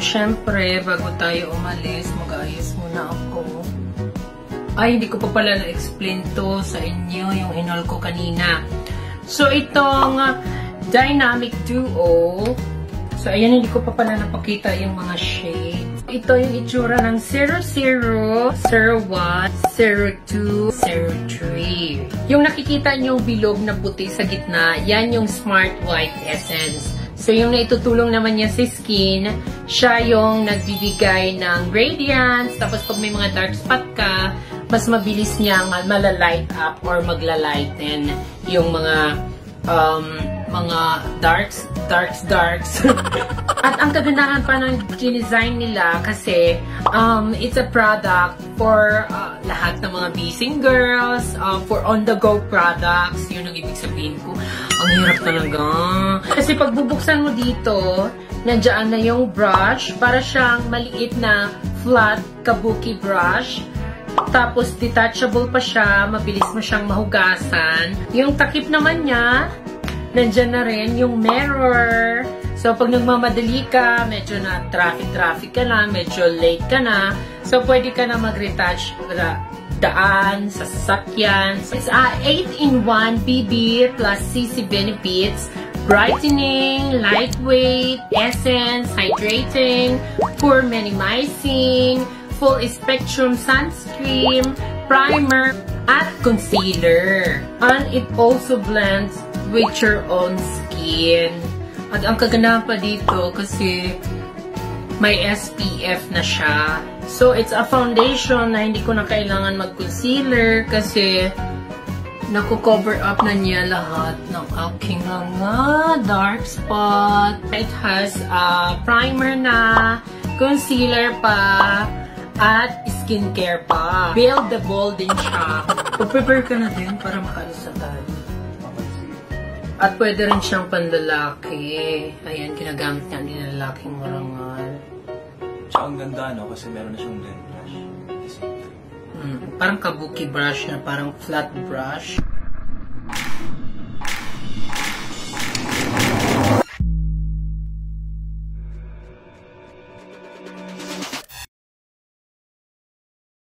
syempre, bago tayo umalis, mag-aayos muna ako. Ay, hindi ko pa pala na-explain to sa inyo, yung hinol ko kanina. So, itong Dynamic Duo. So, ayan, hindi ko pa pala napakita yung mga shades. Ito yung itsura ng 00, 01, 02, 03. Yung nakikita nyo bilog na puti sa gitna, yan yung Smart White Essence. So, yung naitutulong naman niya sa skin, siya yung nagbibigay ng radiance. Tapos, pag may mga dark spot ka, mas mabilis niyang malalight up or maglalighten yung mga darks. At ang kagandahan pa ng design nila kasi it's a product for lahat ng mga busy girls, for on-the-go products. Yun ang ibig sabihin ko. Ang hirap talaga. Kasi pag bubuksan mo dito, nandiyan na yung brush. Para siyang maliit na flat kabuki brush. Tapos detachable pa siya. Mabilis mo siyang mahugasan. Yung takip naman niya, nandiyan na rin yung mirror. So, pag nagmamadali ka, medyo na traffic ka na, medyo late ka na, so, pwede ka na mag-retouch daan sa sasakyan. So, it's 8-in-1 BB plus CC benefits, brightening, lightweight, essence, hydrating, pore minimizing, full spectrum sunscreen, primer, at concealer. And it also blends with your own skin. At ang kagandahan pa dito kasi may SPF na siya. So, it's a foundation na hindi ko na kailangan mag-concealer kasi naku-cover up na niya lahat ng aking mga dark spot. It has a primer na, concealer pa, at skincare pa. Buildable din siya. Pag-prepare ka na din para makalis sa tayo. At pwede rin siyang pandalaki. Ayan, ginagamit niya ang lalaking marangal. Tsaka ang ganda, no? Kasi meron na siyang blend brush. Parang kabuki brush na, parang flat brush.